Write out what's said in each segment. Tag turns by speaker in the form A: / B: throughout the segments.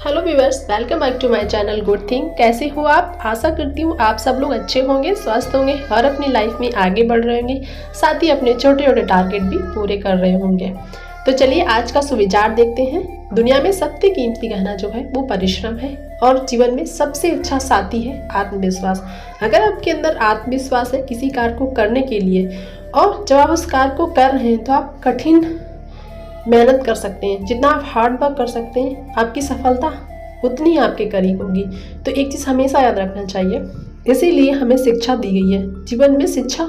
A: Hello viewers, welcome back to my channel good thing. कैसे हो आप? आशा करती हूँ आप सब लोग अच्छे होंगे, स्वस्थ होंगे और अपनी लाइफ में आगे बढ़ रहे होंगे, साथ ही अपने छोटे छोटे टारगेट भी पूरे कर रहे होंगे। तो चलिए आज का सुविचार देखते हैं। दुनिया में सबसे कीमती गहना जो है वो परिश्रम है और जीवन में सबसे अच्छा साथी है आत्मविश्वास। अगर आपके अंदर आत्मविश्वास है किसी कार्य को करने के लिए और जब आप उस कार्य को कर रहे हैं तो आप कठिन मेहनत कर सकते हैं। जितना आप हार्ड वर्क कर सकते हैं आपकी सफलता उतनी ही आपके करीब होगी। तो एक चीज़ हमेशा याद रखना चाहिए, इसीलिए हमें शिक्षा दी गई है। जीवन में शिक्षा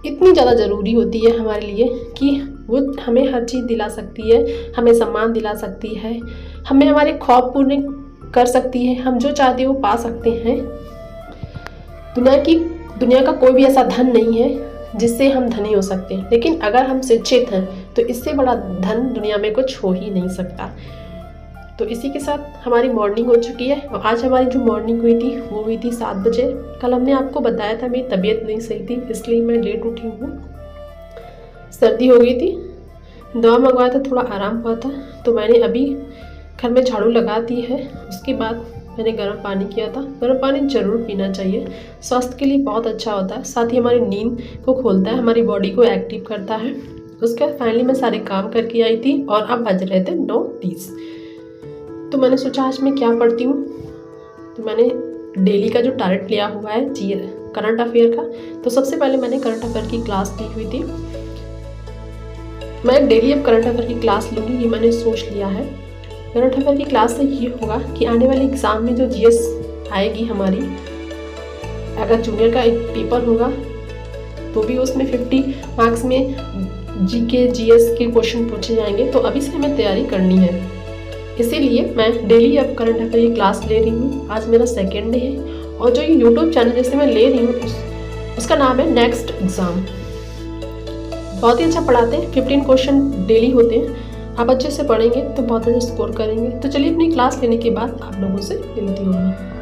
A: इतनी ज़्यादा ज़रूरी होती है हमारे लिए कि वो हमें हर चीज़ दिला सकती है, हमें सम्मान दिला सकती है, हमें हमारे ख्वाब पूरे कर सकती है, हम जो चाहते हैं वो पा सकते हैं। दुनिया का कोई भी ऐसा धन नहीं है जिससे हम धनी हो सकते हैं, लेकिन अगर हम शिक्षित हैं तो इससे बड़ा धन दुनिया में कुछ हो ही नहीं सकता। तो इसी के साथ हमारी मॉर्निंग हो चुकी है और आज हमारी जो मॉर्निंग हुई थी वो हुई थी 7 बजे। कल हमने आपको बताया था मेरी तबीयत नहीं सही थी, इसलिए मैं लेट उठी हूँ। सर्दी हो गई थी, दवा मंगवाया था, थोड़ा आराम हुआ था, तो मैंने अभी घर में झाड़ू लगा दी है। उसके बाद मैंने गर्म पानी किया था। गर्म पानी ज़रूर पीना चाहिए, स्वास्थ्य के लिए बहुत अच्छा होता है, साथ ही हमारी नींद को खोलता है, हमारी बॉडी को एक्टिव करता है। उसके बाद फाइनली मैं सारे काम करके आई थी और अब बज रहे थे 9:30। तो मैंने सोचा आज मैं क्या पढ़ती हूँ। तो मैंने डेली का जो टारगेट लिया हुआ है करंट अफेयर का, तो सबसे पहले मैंने करंट अफेयर की क्लास ली हुई थी। मैं डेली अब करंट अफेयर की क्लास लूँगी, ये मैंने सोच लिया है। करंट अफेयर की क्लास से ये होगा कि आने वाले एग्ज़ाम में जो जीएस आएगी हमारी, अगर जूनियर का एक पेपर होगा तो भी उसमें 50 मार्क्स में जीके जीएस के क्वेश्चन पूछे जाएंगे, तो अभी से हमें तैयारी करनी है। इसीलिए मैं डेली अब करंट अफेयर की क्लास ले रही हूँ। आज मेरा सेकेंड डे है और जो ये यूट्यूब चैनल जैसे मैं ले रही हूँ उसका नाम है नेक्स्ट एग्ज़ाम। बहुत ही अच्छा पढ़ाते हैं, 15 क्वेश्चन डेली होते हैं। आप अच्छे से पढ़ेंगे तो बहुत अच्छा स्कोर करेंगे। तो चलिए अपनी क्लास लेने के बाद आप लोगों से मिलती हूँ मैं।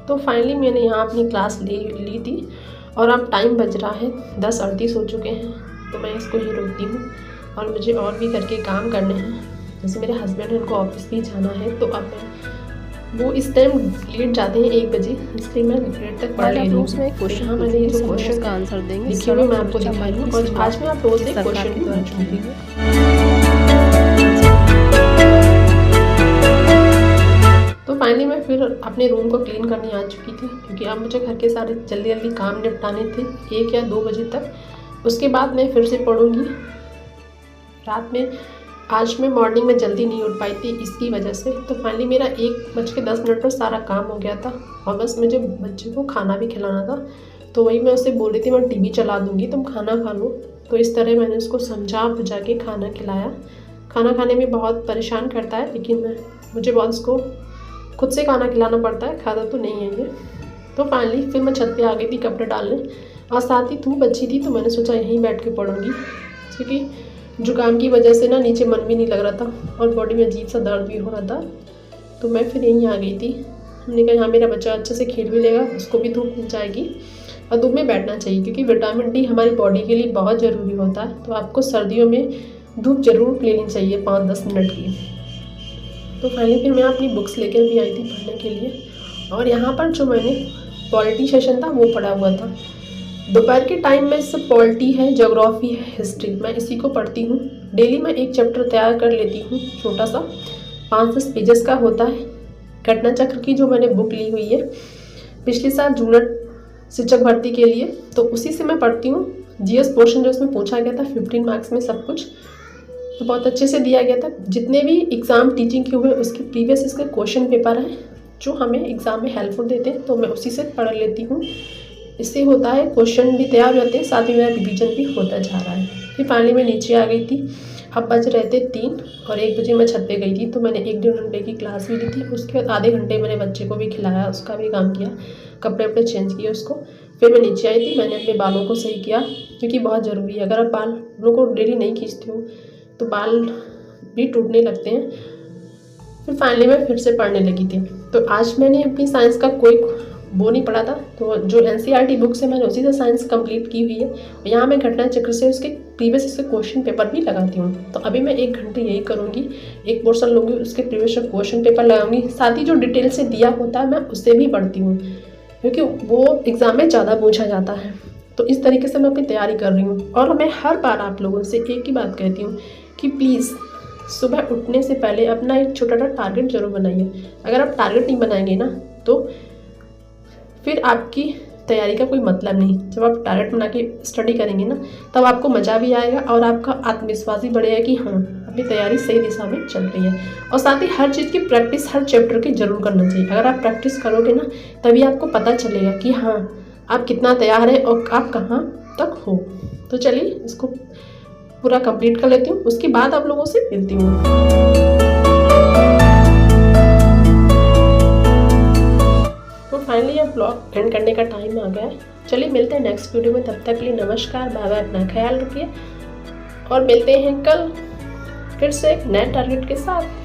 A: तो फाइनली मैंने यहाँ अपनी क्लास ली थी और अब टाइम बज रहा है 10:38 हो चुके हैं। तो मैं इसको ही रोकती हूँ और मुझे और भी करके काम करने हैं। जैसे मेरे हस्बैंड हैं, उनको ऑफिस भी जाना है, तो अब वो इस टाइम लेट जाते हैं 1 बजे, इसलिए मैं लेट तक पढ़ रही हूँ। हाँ, मैंने ये जो क्वेश्चन का आंसर देंगे लिखे हुए मैं आपको दिखा रही हूँ और आज मैं आप रोज एक क्वेश्चन भी पूछूंगी। तो फाइनली मैं फिर अपने रूम को क्लीन करने आ चुकी थी, क्योंकि अब मुझे घर के सारे जल्दी जल्दी काम निपटाने थे 1 या 2 बजे तक। उसके बाद मैं फिर से पढ़ूंगी रात में। आज मैं मॉर्निंग में जल्दी नहीं उठ पाई थी इसकी वजह से। तो फाइनली मेरा 1:10 पर सारा काम हो गया था और बस मुझे बच्चे को खाना भी खिलाना था। तो वही मैं उससे बोल रही थी मैं टीवी चला दूँगी, तुम खाना खा लो। तो इस तरह मैंने उसको समझा बुझा के खाना खिलाया। खाना खाने में बहुत परेशान करता है, लेकिन मुझे बहुत उसको खुद से खाना खिलाना पड़ता है, खाता तो नहीं है ये। तो फाइनली फिर मैं छत पे आ गई थी कपड़े डालने और साथ ही धूप अच्छी थी, तो मैंने सोचा यहीं बैठ के पढ़ूंगी, क्योंकि जुकाम की वजह से ना नीचे मन भी नहीं लग रहा था और बॉडी में अजीब सा दर्द भी हो रहा था। तो मैं फिर यहीं आ गई थी। हमने कहा यहाँ मेरा बच्चा अच्छे से खेल भी लेगा, उसको भी धूप मिल जाएगी और धूप में बैठना चाहिए, क्योंकि विटामिन डी हमारी बॉडी के लिए बहुत ज़रूरी होता है। तो आपको सर्दियों में धूप ज़रूर लेनी चाहिए 5-10 मिनट की। तो फाइनली फिर मैं अपनी बुक्स लेकर भी आई थी पढ़ने के लिए और यहाँ पर जो मैंने पॉलिटी सेशन था वो पढ़ा हुआ था। दोपहर के टाइम में सब पॉलिटी है, ज्योग्राफी है, हिस्ट्री, मैं इसी को पढ़ती हूँ। डेली मैं एक चैप्टर तैयार कर लेती हूँ, छोटा सा 5-10 पेजेस का होता है। घटना चक्र की जो मैंने बुक ली हुई है पिछले साल जूनियर शिक्षक भर्ती के लिए, तो उसी से मैं पढ़ती हूँ। जीएस पोर्शन जो उसमें पूछा गया था 15 मार्क्स में सब कुछ, तो बहुत अच्छे से दिया गया था। जितने भी एग्ज़ाम टीचिंग के हुए उसके प्रीवियस इसके क्वेश्चन पेपर हैं जो हमें एग्ज़ाम में हेल्पफुल देते हैं, तो मैं उसी से पढ़ लेती हूँ। इससे होता है क्वेश्चन भी तैयार रहते हैं, साथ ही मेरा रिवीजन भी होता जा रहा है। फिर फाइनली मैं नीचे आ गई थी। अब बज रहे थे 3 और 1 बजे मैं छत पे गई थी। तो मैंने 1-1.5 घंटे की क्लास भी ली थी। उसके बाद आधे घंटे मैंने बच्चे को भी खिलाया, उसका भी काम किया, कपड़े वपड़े चेंज किए उसको। फिर मैं नीचे आई थी, मैंने अपने बालों को सही किया, क्योंकि बहुत ज़रूरी है। अगर आप बालों को डेली नहीं खींचते हो तो बाल भी टूटने लगते हैं। फिर फाइनली मैं फिर से पढ़ने लगी थी। तो आज मैंने अपनी साइंस का कोई वो नहीं पढ़ा था, तो जो NCERT बुक से मैंने उसी से साइंस कंप्लीट की हुई है। यहाँ मैं घटना चक्र से उसके प्रीवियस इसके क्वेश्चन पेपर भी लगाती हूँ। तो अभी मैं 1 घंटे यही करूँगी, एक पोर्शन लूँगी, उसके प्रीवियस क्वेश्चन पेपर लगाऊंगी, साथ ही जो डिटेल से दिया होता है मैं उससे भी पढ़ती हूँ, क्योंकि वो एग्ज़ाम में ज़्यादा पूछा जाता है। तो इस तरीके से मैं अपनी तैयारी कर रही हूँ। और मैं हर बार आप लोगों से एक ही बात कहती हूँ कि प्लीज़ सुबह उठने से पहले अपना एक छोटा सा टारगेट जरूर बनाइए। अगर आप टारगेट नहीं बनाएंगे ना तो फिर आपकी तैयारी का कोई मतलब नहीं। जब आप टारगेट बना के स्टडी करेंगे ना तब आपको मज़ा भी आएगा और आपका आत्मविश्वास भी बढ़ेगा कि हाँ अपनी तैयारी सही दिशा में चल रही है। और साथ ही हर चीज़ की प्रैक्टिस हर चैप्टर की जरूर करना चाहिए। अगर आप प्रैक्टिस करोगे ना तभी आपको पता चलेगा कि हाँ आप कितना तैयार हैं और आप कहाँ तक हो। तो चलिए इसको पूरा कंप्लीट कर लेती हूँ, उसके बाद आप लोगों से मिलती हूँ। तो फाइनली ये ब्लॉग एंड करने का टाइम आ गया है। चलिए मिलते हैं नेक्स्ट वीडियो में, तब तक के लिए नमस्कार, बाय बाय, अपना ख्याल रखिए और मिलते हैं कल फिर से एक नए टारगेट के साथ।